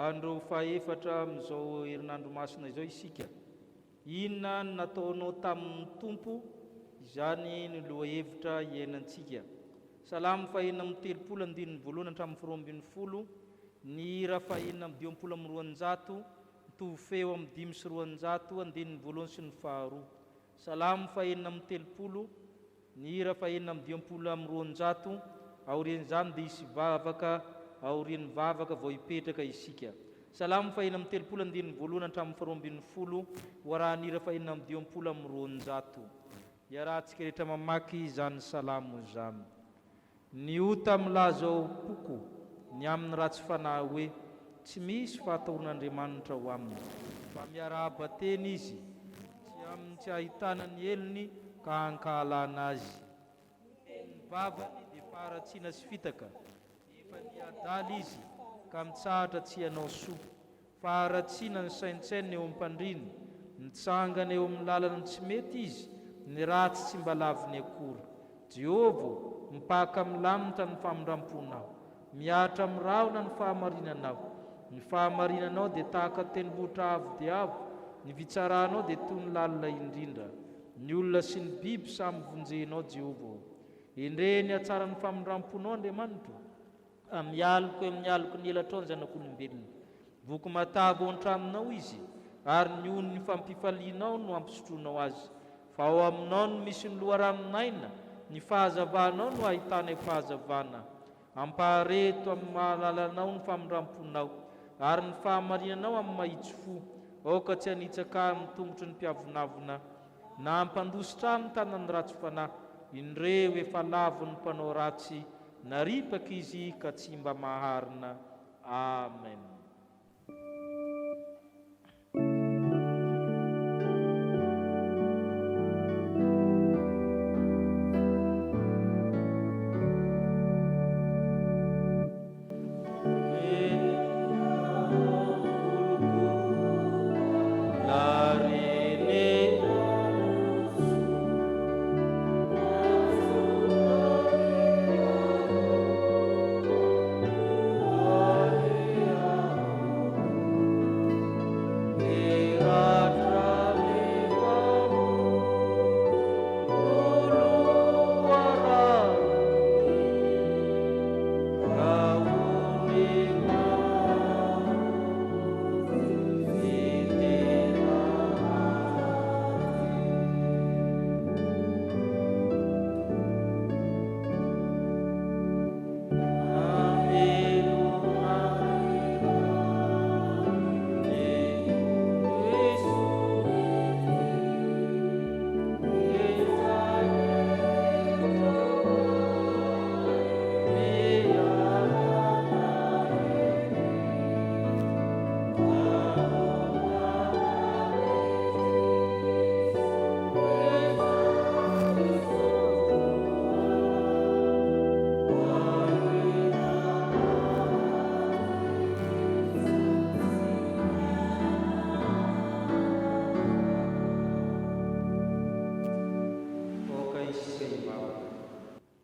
andro faefatra amin'izao herinandro masina izao isika. Inona no nataonao tamin'ny tompo, izany ny lohahevitra iainantsika. Salamo fahenina amin'ny telopolo andininy voalohany hatramin'ny faharoa ambin'ny folo, ny hira fahenina amin'ny dimampolo amin'ny roanjato, mitovy feo amin'ny 5 sy 200 andininy voalohany sy ny faharoa. Salamo fahenina amin'ny telopolo, ny hira fahenina amin'ny dimampolo amin'ny roanjato, aorian'izany dia hisy vavaka, aorian'ny vavaka vao hipetraka isika. Salamo fahenina amin'ny telopolo andininy voalohany hatramin'ny faharoa ambin'ny folo, hoarahany hira fahenina amin'ny dimampolo amin'ny roanjato. Iarahantsika rehetra mamaky izany salamo izany. Ny ota milaza ao poko ny amin'ny ratsy fanahy hoe tsy misy fahatahoran'Andriamanitra ho aminy, fa miarahaba teny izy tsy amin'ny tsy ahitana ny elony ka hankahalana azy. Ny vavany dia faharatsiana sy fitaka, efa niadaly izy ka mitsahatra tsy hanao soa. Faharatsiana ny saintsainy eo am-pandriny, nitsangana eo amin'ny lalana tsy mety izy, ny ratsy tsy mba laviny akory. Jehova mipaka milamitra ny famindramponao, miatra amin'rahona ny fahamarinanao. Ny fahamarinanao dia tahaka tendrombohitra avo dia avo, ny fitsaranao dia toy ny lalina indrindra. Ny olona sy ny biby samy vonjenao Jehova. Indreny atsara ny famindramponao Andriamanitra, amialoko amin'ny ny elatrao ny zanak'olombelona. Voky matava ao an-traminao izy, ary ny ony ny fampifalianao no ampisotronao azy. Fa ao aminao no misy ny loharaminaina, ny fahazavanao no ahitana fahazavana. Ampahareto amin'ny mahalalanao ny famindramponao, ary ny fahamarinanao amin'ny mahitsy fo. Aoka tsy hanitsaka amin'ny tongotry ny mpiavonavona, na ampandositra amin'ny tanany ratsy fanahy. Indreo efa lavo ny mpanao ratsy, naripaka izy ka tsy mba maharina. Amen.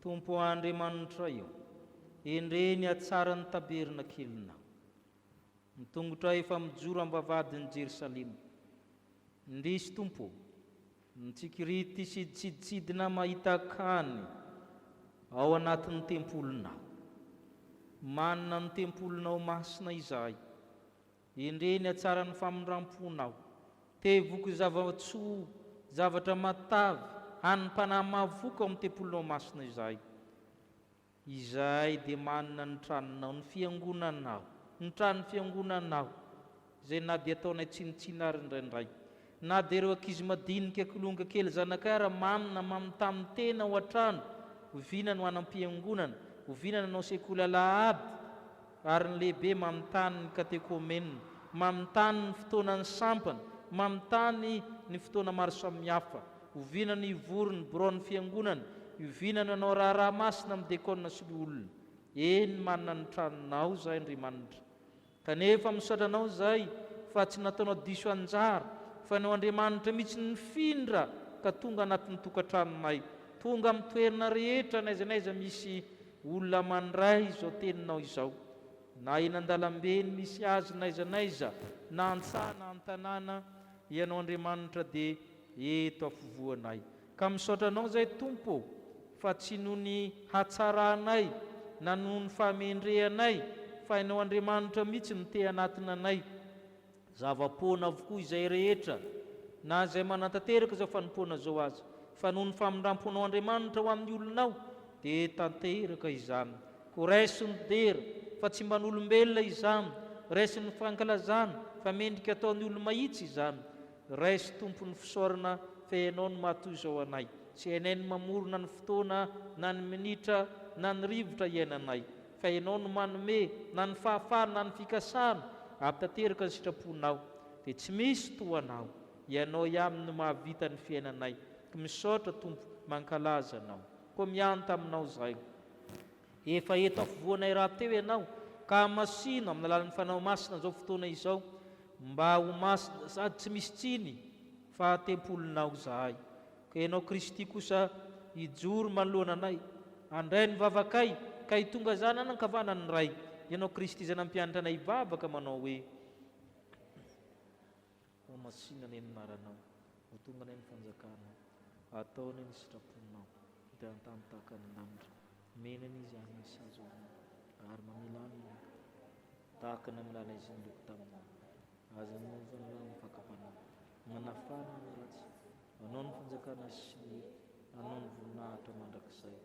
Tompo Andriamanitra io, endreny atsara ny taberina kelina, mitongotra efa mijoro am-bavadin'i Jerusalema. Ndrisy Tompo, nitsikirity sy tsiditsidina mahita kany ao anatin'ny tempolonao. Manina ny tempolonao masina izahay, endreny atsara ny famindramponao. Tevoky zavatsoa, zavatra matavy, hanim-panahy mavoka ao amin'ny tempolonao masina izahay. Izahay dia manina ny tranonao, ny fiangonanao, ny tranony fiangonanao, izay na dia ataonay tsinitsina ary indraindray. Na dia ireo ankizy madinika kolonga kely zanakay ary manina mamitamin'ny tena ao an-trano, hoviana no anam-piangonana, hoviana nanao sekoly alahady, ary ny lehibe mamitany ny katekomenina, mamitany ny fotoanany sampana, mamitany ny fotoana maro samihafa, hoviana ny vory ny borao ny fiangonana, hoviana no anao raharaha masina amin'ny dekona sy ny olona. Eny manina ny tranonao zay Andriamanitra. Kanefa misaotra anao zay fa tsy nataonao diso anjara, fa nao Andriamanitra mihitsy ny findra ka tonga anatin'ny tokantranonay, tonga amin'ny toerana rehetra n'aiza n'aiza misy olona mandray izao teninao izao. na eny an-dalambe misy azy naizanaiza na an-tsaha na an-tanàna, ianao Andriamanitra dia eto afovoanay. Ka misaotra anao zay Tompo, fa tsy noho ny hatsaranay na noho ny fahamendrehanay, fa ianao Andriamanitra mihitsy no te anatina anay. Zava-poana avokoa izay rehetra na izay manantanteraka izao fanompoana zao azy, fa noho ny famindramponao Andriamanitra ho amin'ny olonao dia tanteraka izany. Ko raisiny dera fa tsy mba n'olombelona izany, raisiny fankalazana fa mendrika ataon'ny olo-mahitsy izany. Raisy Tompo ny fisaorana fa ianao no matoy izao anay, tsy hainay ny mamorona ny fotoana na ny minitra na ny rivotra iainanay, fa ianao no manome na ny fahafahana na ny fikasana ampitateraka ny sitraponao, dia tsy misy toanao. Ianao ihany no mahavita ny fiainanay. Misaotra Tompo, mankalaza anao, koa mianta aminao zay. Efa eto afovoanay raha teo ianao, ka masina amin'ny alalan'ny fanao masina zao fotoana izao, mba ho masina sady tsy misy tsiny fa tempolonao zahay. Ka ianao Kristy kosa hijoro manoloana anay, andray ny vavakay ka hitonga zany anankavanany ray. Ianao Kristy izay nampianatra anay hivavaka manao hoe: ho masina ny anaranao, ho tonga ny fanjakanao, ataony ny sitraponao, dia antanitaka ny lanitra, menany izy any ny sazoana, ary mamilany tahaka ny milala izy niloko taminao, aza novana ny fakapanao, manafana ny ratsy, anao ny fanjakana sy ny anao ny voninahitra mandrakizay.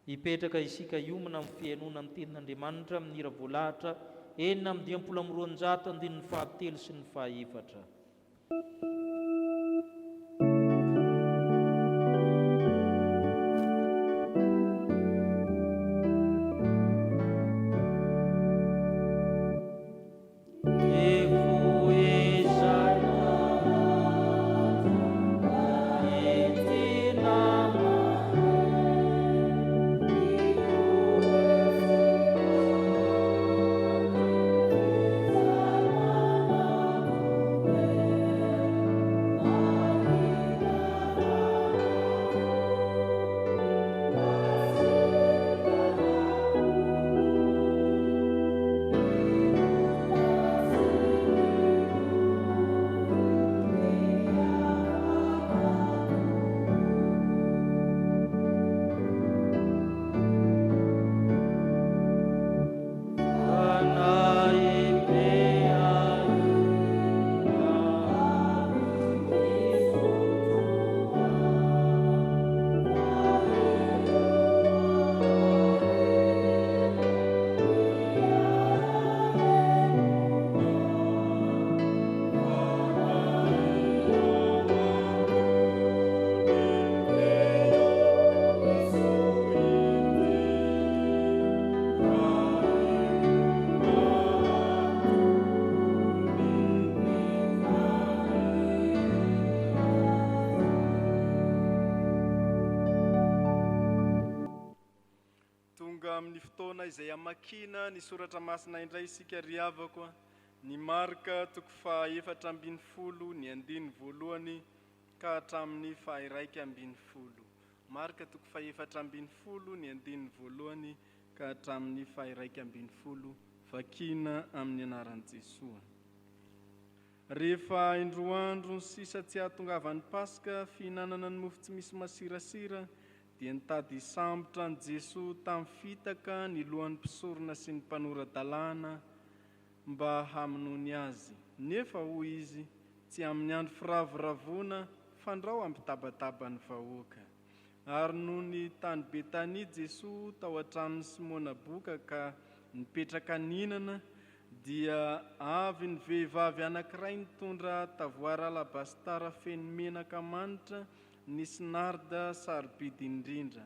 Hipetraka isika iomana amin'ny fiainona ny tenin'Andriamanitra amin'ny hira voalahatra 4:207 sy ny 4. Amin'ny fotoana izay amakina ny soratra masina indray isika ry havako, ny marka 4:10 ny 2 ka hatramin'ny 1:20. Marka 4:10 ny 2 ka hatramin'ny 1:20. Vakina amin'ny anaran'i Jesosy. Rehefa indroa andro sisa tsy ahatongavan'ny Paska, fihinanana ny mofo tsy misy masirasira, dia nitady sambotra ny Jesosy tamin'ny fitaka ny lohan'ny mpisorona sy ny mpanorandalàna mba hamonoany azy. Nefa hoy izy, tsy amin'ny andro firavoravoana fandrao ampitabataba ny vahoaka. Ary noho ny tany Betania Jesosy tao an-tranon'ny Simona Boka ka nipetraka ninana, dia avy ny vehivavy anankiray nitondra tavoara alabastara feno menaka manitra nisy narda sarobidy indrindra.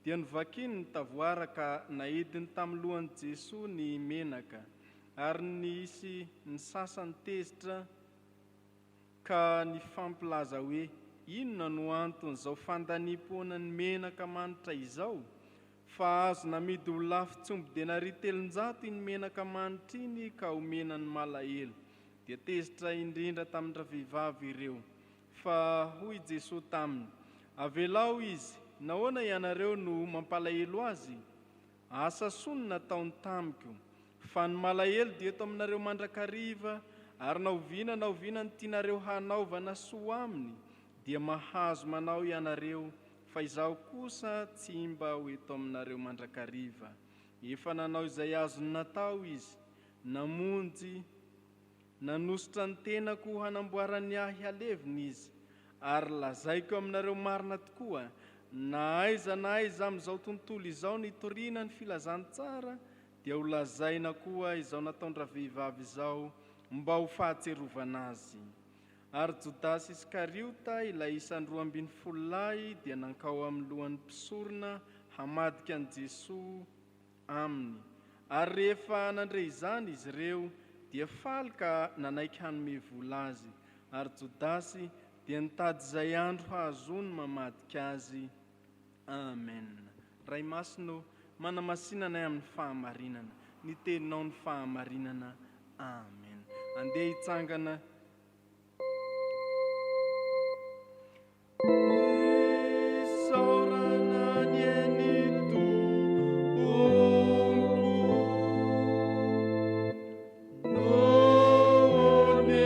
Dia novakiny ny tavoara ka naidiny tamin'ny lohan'i Jesosy ny menaka, ary nisy ny sasany tezitra ka nifampilaza hoe, inona no anton'izao fandaniam-poana ny menaka manitra izao? Fa azo namidy ho lafo tsombo denari 300 iny menaka manitra iny ka omenany malahelo. Dia tezitra indrindra tamin'ireo vehivavy ireo. Fa hoy Jesosy taminy, avelao izy, nahoana ianareo no mampalahelo azy? Asa sonina nataony tamiko. fa ny malahelo dia eto aminareo mandrakariva, ary naoviana ny tianareo hanaovana soa aminy, dia mahazo manao ianareo, fa izaho kosa tsy mba ho eto aminareo mandrakariva. Efa nanao izay azony natao izy, namonjy, nanositra ny tenako hanamboarany ahy halevina izy, ary lazaiko aminareo marina tokoa, na aiza amin'izao tontolo izao nitoriana ny filazantsara, dia ho lazaina koa izao nataondra vehivavy izao mba ho fahatserovana azy. Ary Jodasy Iskariota, ilay isan'ny 12 lahy, dia nankao amin'ny lohan'ny mpisorona hamadika an' Jesoa aminy. Ary rehefa nandre izany izy ireo, dia faly ka nanaiky hanome vola azy. Ary Jodasy dia nitady izay andro hahazony mamadika azy. Amen. Ray Masino, manamasinanay amin'ny fahamarinana, ny teninao ny fahamarinana. Amen. Andeha hitsangana. Isaorana ny eny Tompo, noho ny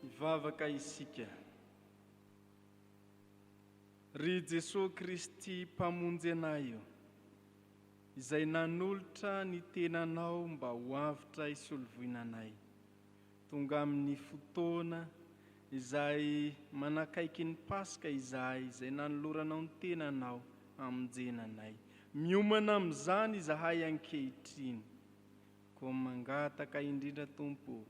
Ivavaka isika. Ry Jesosy Kristy mpamonjy anay io, izay nanolotra ny tenanao mba ho avitra isolovoinanay, tonga amin'ny fotoana izay manakaiky ny Paska izay nanoloranao ny tenanao hamonjenanay. Miomana amin'izany izahay ankehitriny, ko mangataka indrindra Tompo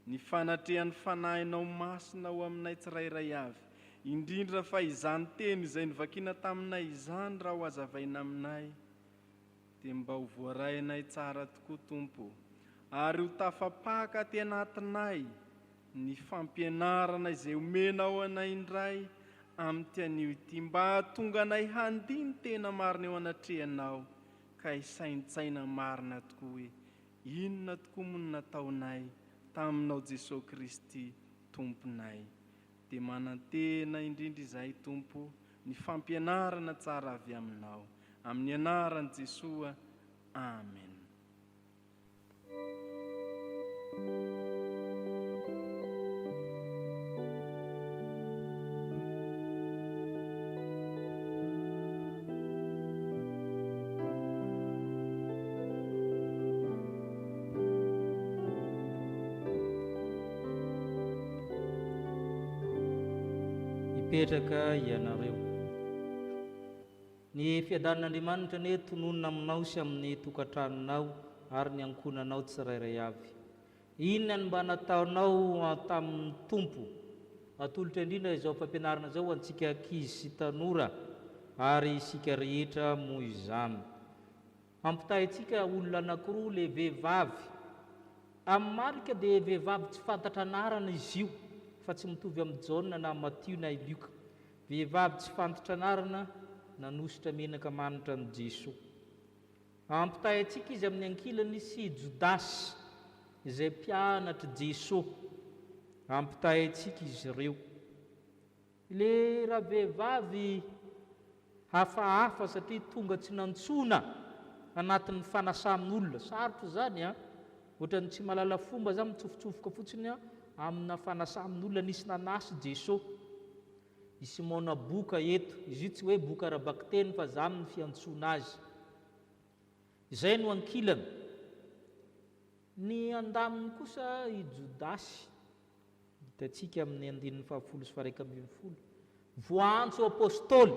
ny fanatrehan'ny fanahinao masina ho aminay tsirairay avy, indrindra fa izany teny izay nivakiana taminay izany raha ho azavaina aminay, dia mba ho voarainay tsara tokoa Tompo, ary ho tafapaka aty anatinay ny fampianarana izay omenao anay indray amin'ity anio ity, mba hahatonga anay handiny tena marina eo anatrehanao, ka hisaintsaina marina tokoa hoe inona tokoa moa no nataonay taminao Jesosy Kristy Tomponay. Dia manantena indrindra izahay Tompo ny fampianarana tsara avy aminao, amin'ny anaran'i Jesosy. Amen. Petraka ianareo. Ny fiadanan'Andriamanitra ny tononona aminao sy amin'ny tokantranonao ary ny ankonanao tsirairay avy. Inona ny mba nataonao tamin'ny Tompo, atolotra indrindra izao fampianarana izao antsika ankizy sy tanora ary isika rehetra moa izany. Ampitahintsika olona anankiroa, le vehivavy. Amin'ny marika dia vehivavy tsy fantatra anarana izy io, fa tsy mitovy amin'ny Jaona na Matthieu na Luka. Vehivavy tsy fantatra anarana, nanositra menaka manitra ny Jesosy. Ampitahintsika izy amin'ny ankilany sy Jodasy, izay mpianatra Jesosy. Ampitahintsika izy ireo. Le raha vehivavy hafahafa satria tonga tsy nantsona anatin'ny fanasan'olona. Sarotra zany a, ohatrany tsy malala fomba zany mitsofotsofoka fotsiny a amina fanasan'olona nisy nanasy Jesosy. I Simona boka eto, izy io tsy hoe boka ara-bakiteny fa zany ny fiantsona azy. Izay no ankilana. Ny andaminy kosa i Jodasy, hitantsika amin'ny 19:11. Voantso apôstôly,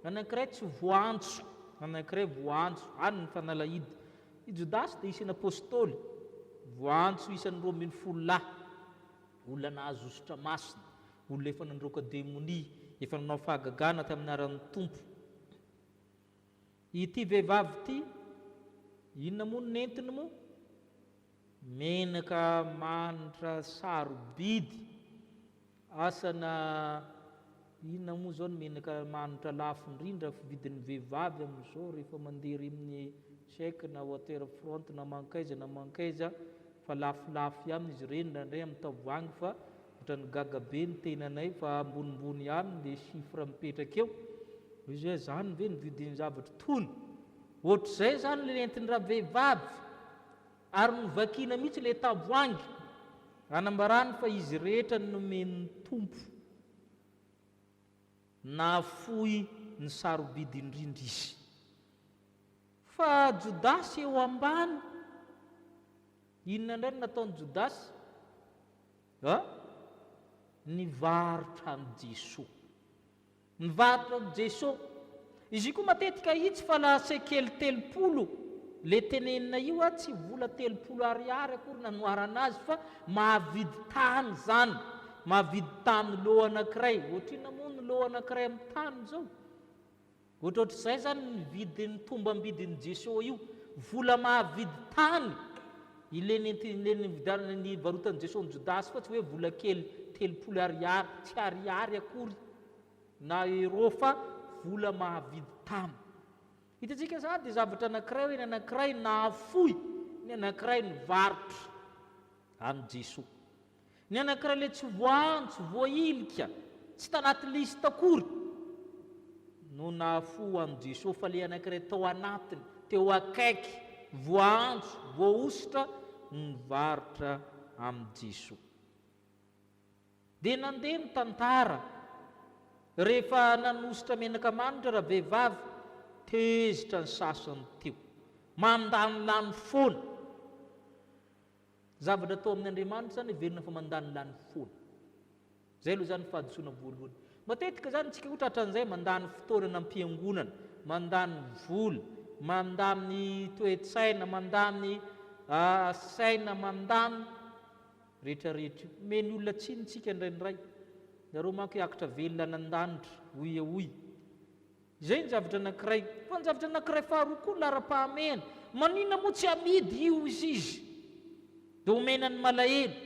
anankiray tsy voantso, anankiray voantso, any ny fanalahidy. I Jodasy dia isan'ny apôstôly, voantso isan'ny 12 lahy, olona nahazo ositra masina, olona efa nandroaka demonia, efa nanao fahagagana tamin'ny aran'ny Tompo. Ity vehivavy ity, inona moa nentiny moa? Menaka manitra sarobidy, asana inona moa zao ny menaka manitra lafo indrindra vidin'ny vehivavy amin'izao rehefa mandeha amin'ny chèque na waterfront na mankaiza fa lafolafo ihany izy ireny, indray amin'ny tavoahangy fa ohatrany gaga be ny tenanay fa ambonimbony ihany le chiffre mipetraka eo izy hoe zany ve ny vidin'ny zavatra tony ohatr'izay zany le entiny raha vehivavy ary novakina mihitsy le tavoangy anambarany fa izy rehetra nomen'ny tompo na foy ny sarobidy indrindra izy fa Jodasy eo ambany inona indray nataony Jodasy nivarotra ny Jesosy nivarotra ny Jesosy izy koa matetika hitsy fa lasa kely 30 le tenenina io tsy vola 30 ariary akory nanoarana azy fa mahavidy tany zany mahavidy tany loha anankiray ohatrina moa ny loha anankiray amin'ny tany zao ohatr'izay zany nividiny tombam-bidiny Jesosy io vola mahavidy tany ileny varotany Jesosy ny Jodasy fa tsy hoe vola kely 30 ariary tsy ariary akory na euro fa vola mahavidy tany hitantsika za dia zavatra anankiray hoe ny anankiray nahafoy ny anankiray nivarotra amin'ny Jesosy ny anankiray le tsy voantsy voailika tsy tanaty lista akory no nahafo amin'ny Jesosy fa le anankiray tao anatiny teo akaiky voantso voaositra nivarotra amin'ny Jesosy dia nandeha ny tantara rehefa nanositra menaka manitra raha vehivavy tezitra ny sasany teo mandany lany foana zavatra atao amin'ny Andriamanitra zany verina fa mandany lany foana zay aloha zany fahadisoana voalohany matetika zany tsika ohatra hatran'izay mandany fotoana am-piangonana mandany vola mandany toe-tsaina mandany saina mandany rehetrarehetra meny olona tsinitsika indraindray zareo manko hiakatra velona nan-danitra oy zay ny zavatra anankiray fa ny zavatra anankiray faharoa koa lara-pahamehana manina moa tsy amidy io izy dia omena ny malahelo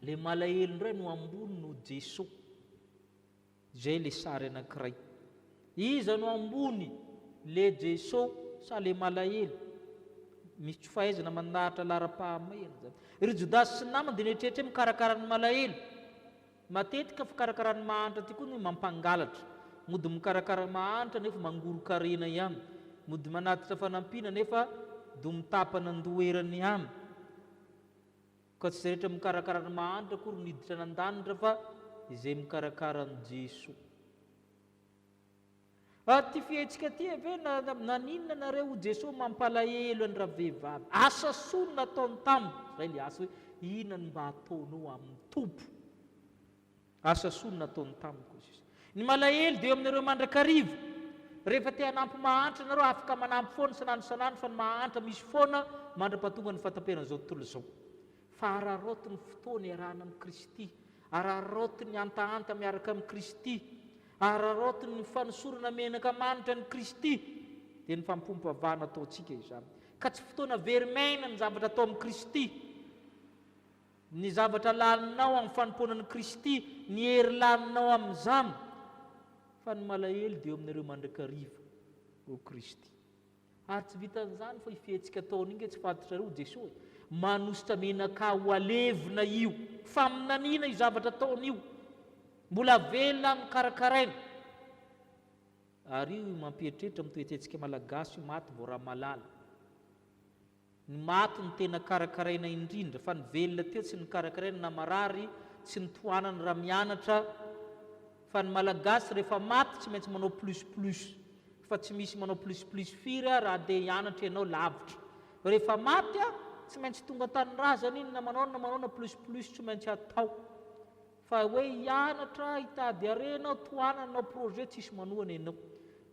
le malahelo indray no ambony no Jesosy zay le sary anankiray iza no ambony le Jesosy sa le malahelo misy tsy fahaizana mandahatra lara-pahamehana ry Jodasy sy namany dia nehetrehitra mikarakara ny malahelo matetika fikarakara ny mahantra ty koa no mampangalatra mody mikarakara mahantra nefa mangoro-karena ihany mody manatitra fanampiana nefa do mitapana andoherany ihany ka tsy rehetra mikarakara ny mahantra akory niditra nan-danitra fa izay mikarakara ny Jesosy ty fihentsika ty ave naninona nareo Jesosy mampalahelo any raha vehivavy asa soa nataony tamiko zay le asa hoe inona ny mba ataonao amin'ny tompo asa soa nataony tamiko izy ny malahelo dia eo aminareo mandrakariva rehefa te hanampy mahantra nareo afaka manampy foana sanandro fa ny mahantra misy foana mandra-pahatonga ny fataperana zao tontolo zao fa araroty ny fotoana iarahana amin'ny Kristy araroty ny antahanta miaraka amin'ny Kristy araroty ny fanosorana menaka manitra ny Kristy dia ny fampompavahana ataontsika izany ka tsy fotoana verimaina ny zavatra atao amin'ny Kristy ny zavatra laninao amin'ny fanompoanan'ny Kristy ny hery laninao amin'izany fa ny malahelo dia eo aminareo mandrakariva o Kristy ary tsy vitan'izany fa ifihetsika taona inge tsy fantatrareo Jesosy manositra menaka ho alevina io fa aminanina io zavatra ataon'io mbola velona mikarakaraina ary io mampieritreritra mitoetretsika malagasy maty vao raha malala ny maty ny tena karakaraina indrindra fa ny velona teo tsy ny karakaraina na marary tsy ny toanana raha mianatra fa ny malagasy rehefa maty tsy maintsy manao plus fa tsy misy manao plus firy raha dia hianatra ianao lavitra rehefa maty tsy maintsy tonga tany razana iny na manao na plus tsy maintsy atao fa hoe hianatra hitady arena toanana nao projet tsisy manohana ianao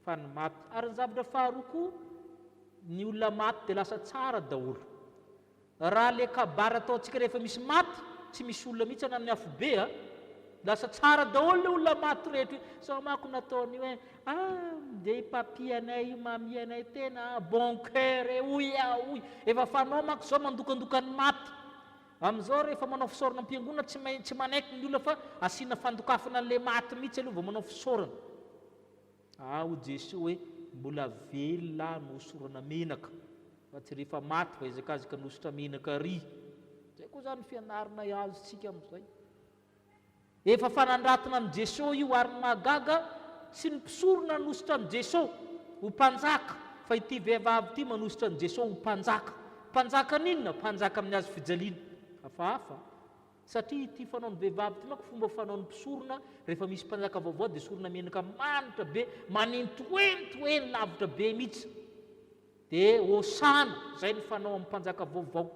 fa ny maty ary ny zavatra faharoa koa ny olona maty dia lasa tsara daholo raha le kabary ataontsika rehefa misy maty tsy misy olona mihitsy anany afobe lasa tsara daholo le olona maty rehetra sao mako nataony hoe dia papianay io mamianay tena bon cœur oy efa fanao mako zao mandokandoka ny maty amin'izao rehefa manao fisaorana am-piangonana tsy manaiky ny olona fa asiana fandokafana an'le maty mihitsy aloha vao manao fisaorana ho Jesosy hoe mbola velona nosorana menaka fa tsy rehefa maty fa izakazaka nositra menaka ry zay koa zany fianarana azy tsika amin'izay efa fanandratina amin'ny jesosy io ary magaga sy ny mpisorona hanositra amin'ny jesosy ho mpanjaka fa ity vehivavy ity manositra ny jesosy ho mpanjaka n'inona mpanjaka amin'ny azo fijaliana hafahafa satria ity fanaony vehivavy ity manko fomba fanaony mpisorona rehefa misy mpanjaka vaovao dia sorona menaka manitra be manentoentoeny lavitra be mihitsy dia hosana zay ny fanao amin'ny mpanjaka vaovao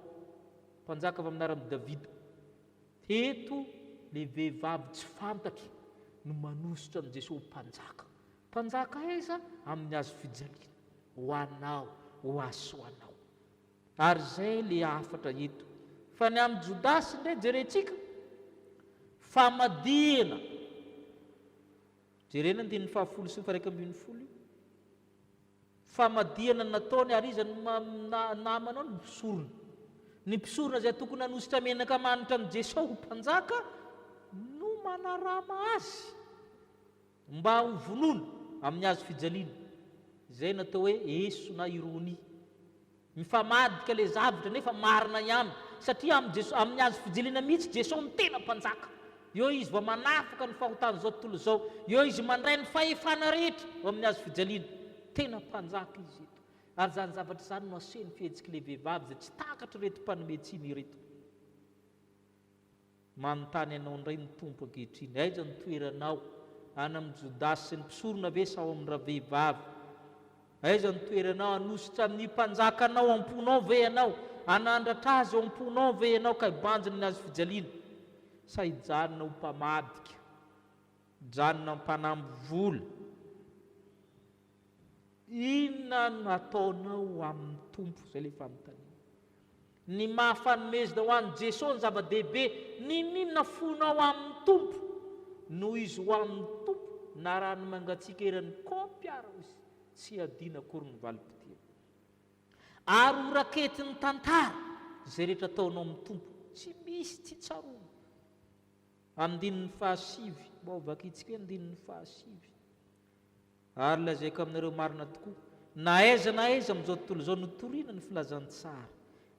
mpanjaka avy amin'arany davida teto le vehivavy tsy fantatra no manositra ny jesosy mpanjaka aiza amin'ny azo fijaliana ho anao ho asoanao ary zay le afatra eto fa ny amin'ny jodasy ndray jerentsika famadihana jerena 10 sy 1 famadihana nataony ary izy namanao ny mpisorona zay tokony hanositra menaka manitra amin'ny jesosy ho mpanjaka no manarama azy mba ho vonoina amin'ny azo fijaliana zay natao hoe eso na ironia mifamadika le zavatra nefa marina ihany satria amin'ny azo fijaliana mihitsy jesosy ny tena mpanjaka eo izy vao manafaka ny fahotany zao tontolo zao eo izy mandray ny fahefana rehetra amin'ny azo fijaliana tena mpanjaka izy eto ary zany zavatra zany no aseny fihetsika le vehivavy zay tsy takatra reto mpanometsiny reto manontany anao ndray ny tompo ankehitriny aiza ny toeranao any amin'ny jodasy sy ny mpisorona ve sa ao amin'ny raha vehivavy aiza ny toeranao anositra amin'ny mpanjakanao amponao ve ianao anandratra azy ao amponao ve ianao ka hibanjina ny azo fijaliana sa hijanona ho mpamadika hijanona mpanamby vola inona no ataonao amin'ny tompo zay le fanontaniana ny mahafanomezina ho an'i jesosy ny zava-dehibe ninona fonao amin'ny tompo no izy ho amin'ny tompo na raha ny mangatsika erany kompiara izy tsy adina akory ny valim-potia ary ho raketiny tantara zay rehetra ataonao amin'ny tompo tsy misy tsy tsaroana andininy fahasivy mba hovakitsika hoe andininy fahasivy ary lazaiko aminareo marina tokoa na aiza amin'izao tontolo zao notoriana ny filazantsara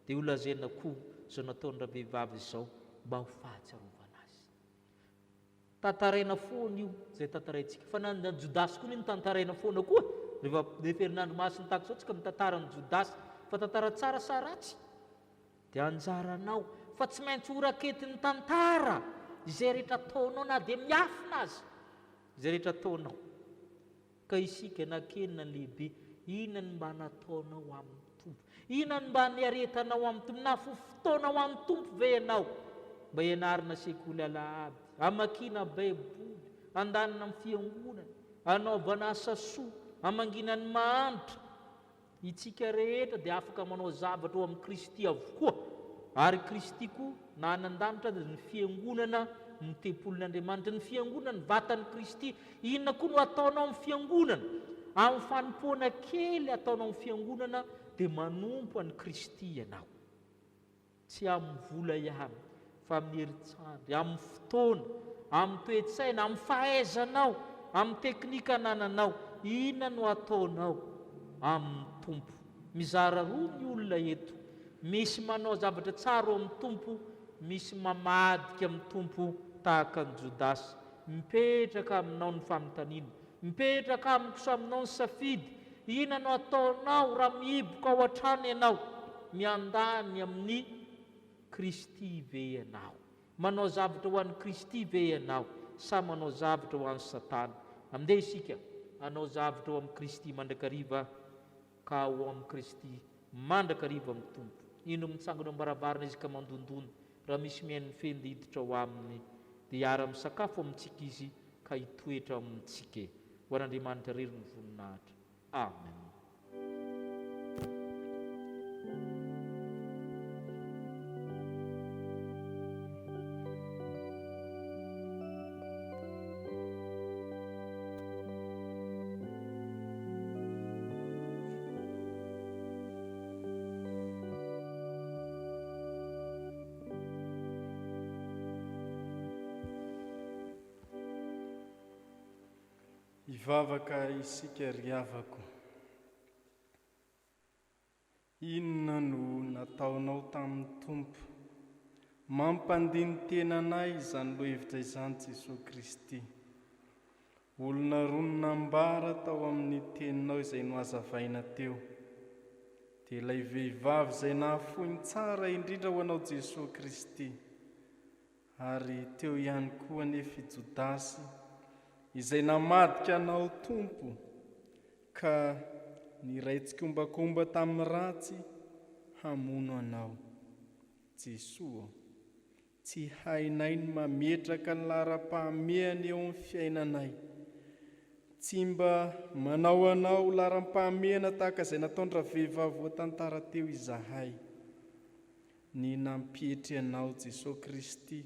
dia ho lazaina koa zao nataony raha vehivavy izao mba ho fahatsarovana azy tantaraina foana io zay tantaraintsika fa na jodasy koa ny tantaraina foana koa rehefa herinandro masiny tahaka zao tsika mitantara ny jodasy fa tantara tsara sa ratsy dia anjaranao fa tsy maintsy ho raketiny tantara izay rehetra ataonao na dia miafina azy izay rehetra ataonao ka isika nakenina ny lehibe inona ny mba nataonao amin'ny tompo inona ny mba niaretanao amin'ny tompo na fotoanao amin'ny tompo ve ianao mba ianarina sekoly alahady amakiana baiboly andanina amin'ny fiangonana anaovana asa soa amangina ny mahanitra itsika rehetra dia afaka manao zavatra eo amin'ny Kristy avokoa ary Kristy koa na anan-danitra dia ny fiangonana ny tempolin'Andriamanitra ny fiangonana ny vatan'ny Kristy inona koa no ataonao amin'ny fiangonana amin'ny fanompoana kely ataonao amin'ny fiangonana dia manompo an'i Kristy ianao tsy amin'ny vola ihany fa amin'ny herintsandry amin'ny fotoana amin'ny toe-tsaina amin'ny fahaizanao amin'ny teknika anananao inona no ataonao amin'ny tompo mizara roa ny olona eto misy manao zavatra tsara amin'ny tompo misy mamadika amin'ny tompo tahaka ny jodasy mipetraka aminao ny fanontaniana mipetraka amiko aminao ny safidy inona no ataonao raha mihiboka ao an-trano ianao miandany amin'ny Kristy ve ianao manao zavatra ho an'ny Kristy ve ianao sa manao zavatra ho an'ny Satana amin'izay isika anao zavatra ho amin'ny Kristy mandrakariva ka ho amin'ny Kristy mandrakariva amin'ny tompo ino mitsangana ambaravarana izy ka mandondona raha misy mihain'ny fendy hiditra ho aminy dia hiara-misakafo amintsika izy ka hitoetra amintsika ho an'Andriamanitra rery ny voninahitra amen. Hivavaka isika ry havako, inona no nataonao tamin'ny tompo mampandiny tenanay izany loha hevitra izany Jesosy Kristy. Olona ronona mbara tao amin'ny teninao izay noazavaina teo, dia ilay vehivavy izay nahafoiny tsara indrindra ho anao Jesosy Kristy. Ary teo ihany koa anefa i Jodasy izay namadika anao Tompo, ka niraitsikoombakomba tamin'ny ratsy hamono anao. Jesosy, tsy hainay ny mametraka ny laharam-pahamehana eo amin'ny fiainanay. Tsy mba manao anao laharam-pahamehana tahaka izay nataondra vehivavy voatantara teo izahay. Ny nampietry anao Jesosy Kristy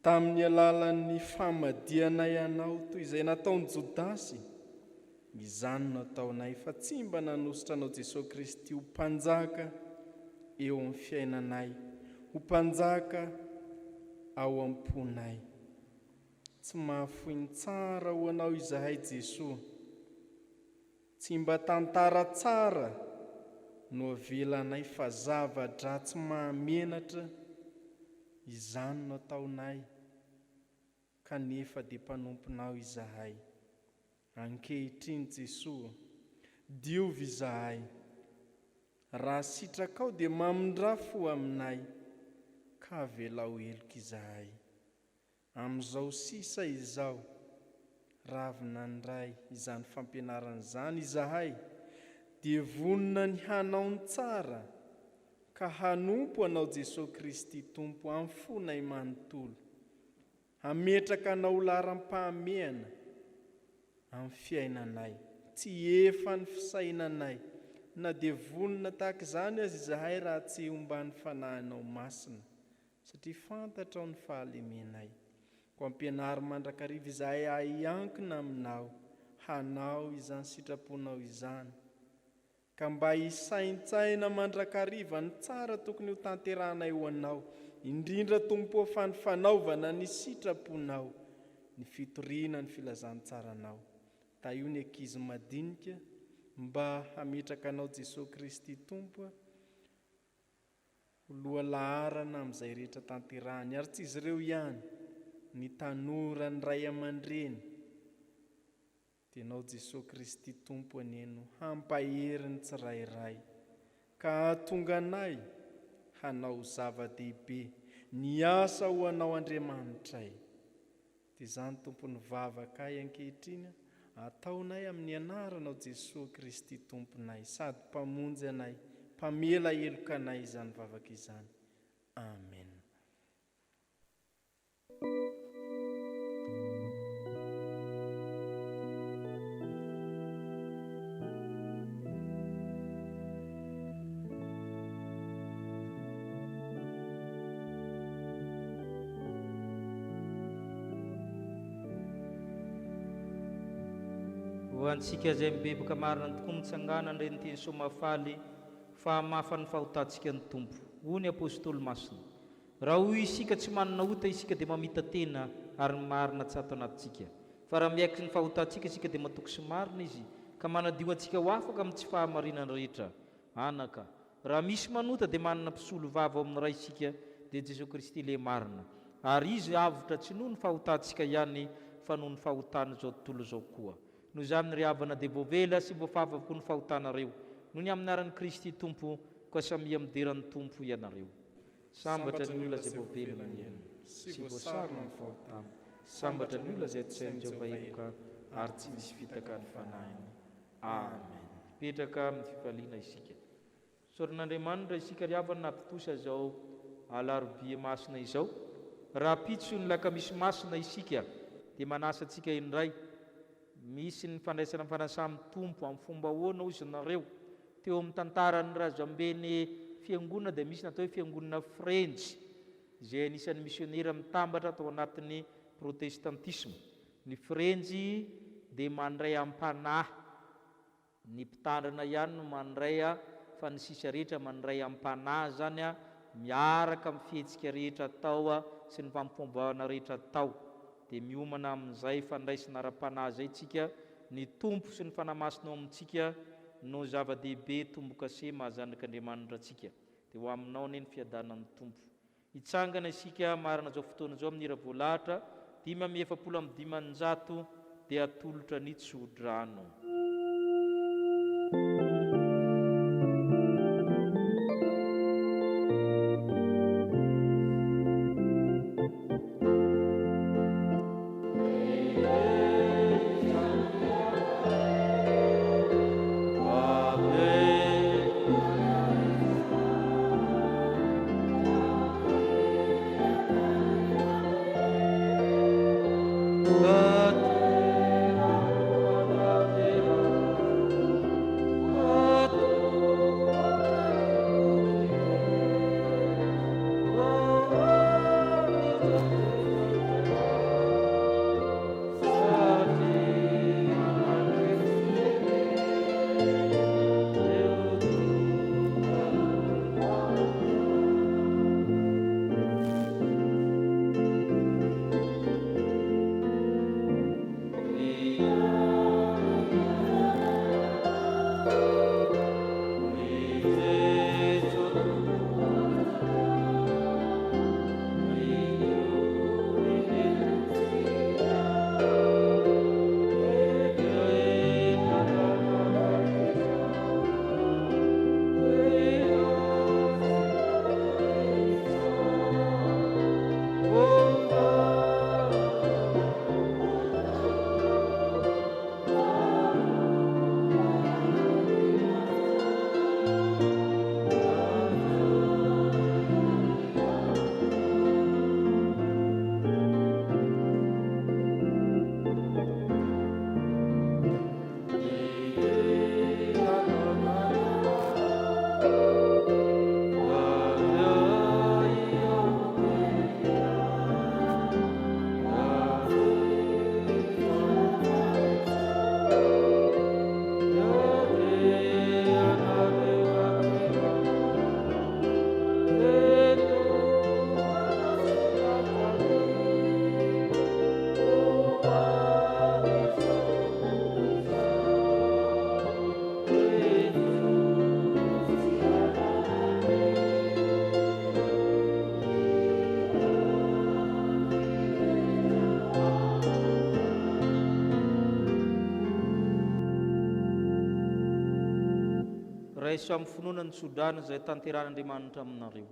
tamin'ny alalan'ny famadianay anao toy izay nataon'i Jodasy, izany nataonay fa tsy mba nanositra anao Jesosy Kristy ho mpanjaka eo amin'ny fiainanay, ho mpanjaka ao am-ponay. Tsy mahafoiny tsara ho anao izahay Jesosy, tsy mba tantara tsara no avelanay fa zavatra tsy mahamenatra, izany nataonay, kanefa dia mpanomponao izahay. Ankehitriny Jesosy, diovy izahay. Raha sitrakao dia mamindra-fo aminay, ka avelao heloka izahay. Amin'izao sisa izao, ravina ndray izany fampianarana izany izahay, dia vonina ny hanao ny tsara, ka hanompo anao Jesosy Kristy Tompo amin'ny fonay manontolo, hametraka anao laharam-pahamehana amin'ny fiainanay, tsy efa ny fisainanay, na dia vonina tahaka izany azy izahay raha tsy omban'ny fanahinao masina, satria fantatra ao ny fahalemenay. Ko ampianary mandrakariva izahay hahiankina aminao, hanao izany sitraponao izany, ka mba hisaintsaina mandrakariva ny tsara tokony ho tanterahanay ho anao, indrindra Tompo afany fanaovana ny sitraponao, ny fitoriana ny filazantsaranao. Da io ny ankizy madinika mba hametraka anao Jesosy Kristy Tompo loha laharana amin'izay rehetra tanterahany, ary tsy izy ireo ihany, ny tanora ny ray aman-dreny, dia anao Jesosy Kristy Tompo aneno hampahery ny tsirairay, ka hahatonga anay hanao zava-dehibe, ny asa ho anao Andriamanitray. Dia izany Tompony vavakay ankehitriny, ataonay amin'ny anaranao Jesosy Kristy Tomponay, sady mpamonjy anay, mpamela heloka anay izany vavaka izany. Amen. Ho antsika izay mibebaka marina ny tokoa mitsangana ndreny teny somafaly fa mafa ny fahotantsika ny Tompo. Hoy apôstôly masina, raha hoy isika tsy manana ota isika dia mamita tena ary marina tsy ato anatintsika, fa raha miaiky ny fahotantsika isika dia matoky sy marina izy, ka manadio antsika ho afaka amin'ny tsy fahamarinana rehetra. Anaka, raha misy manota dia manana mpisolo vava ao amin'ny ray isika dia Jesosy Kristy le marina, ary izy avotra tsy noho ny fahotantsika ihany fa noho ny fahotana zao tontolo zao koa. Noho izany ry havana dia voavela sy voafavako ny fahotanareo noho ny amin'ny aran'i Kristy Tompo, ka samy amin'deran'ny Tompo ianareo. Sambatra ny olona izay voavela miaino sy voasarona ny fahotana, sambatra ny olona izay tsainy Jehovah heloka ary tsy misy fitaka ny fanahiny. Amen. Petraka amin'ny fifaliana isika. Soron'Andriamanitra isika ry havana nampitosa zao alarobia masina izao, raha pitso ny laka misy masina isika dia manasa antsika indray misy ny fandraisana fanasamy Tompo amin'ny fomba ahoana ozy nareo teo amin'ny tantarany razambeny fiangonana, dia misy natao hoe fiangonana Frenjy izay anisan'ny misionera mitambatra tao anatin'ny protestantisme. Ny Frenjy dia mandray am-panahy, ny mpitandrana ihany no mandray fa ny sisa rehetra mandray am-panahy zany miaraka amin'ny fihetsika rehetra atao sy ny fampifombaona rehetra atao. Dia miomana amin'izay fandraisana ara-panahy zay tsika, ny Tompo sy ny fanamasinao amintsika no zava-dehibe tombo-kase mahazanak'Andriamanitra atsika. Dia ho aminao ne ny fiadanan'ny Tompo. hitsangana isika marina zao fotoana zao amin'ny ira voalahatra 5:7 dia atolotra ny tsodrano. raiso amin'ny finoana ny tsodrano izay tanteran'Andriamanitra aminareo.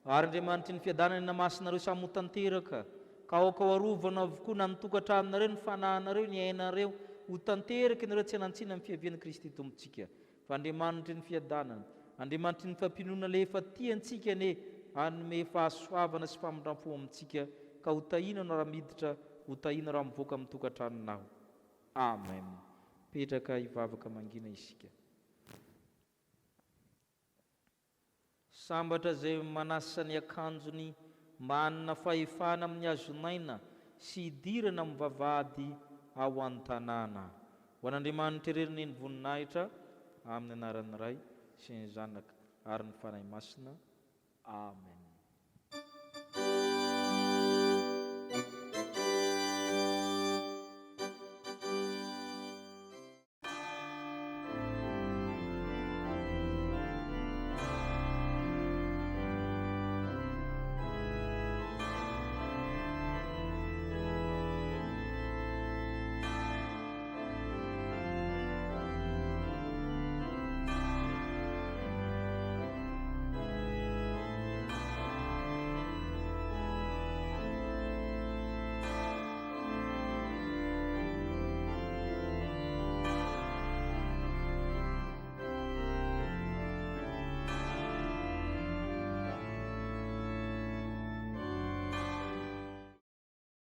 Ary Andriamanitra ny fiadanany namasinareo samy ho tanteraka, ka aoka ho arovana avokoa na ny tokantranonareo ny fanahinareo ny ainareo ho tanteraka ianareo tsy hanantsina amin'ny fiavian'i Kristy Tompontsika. Fa Andriamanitra ny fiadanana, Andriamanitra ny fampinoana le efa tiantsika ne hanome fahasoavana sy famindram-po amintsika, ka ho tahina raha miditra, ho tahina raha mivoaka amin'ny tokantranonao. Amen. Petraka hivavaka mangina isika. Sambatra izay manasa ny akanjony manana fahefana amin'ny hazonaina sy hidirana amin'ny vavahady ao an-tanàna. Ho an'Andriamanitra ireriny ny voninahitra amin'ny anaran'ny Ray sy ny Zanaka ary ny Fanahy Masina. Amen.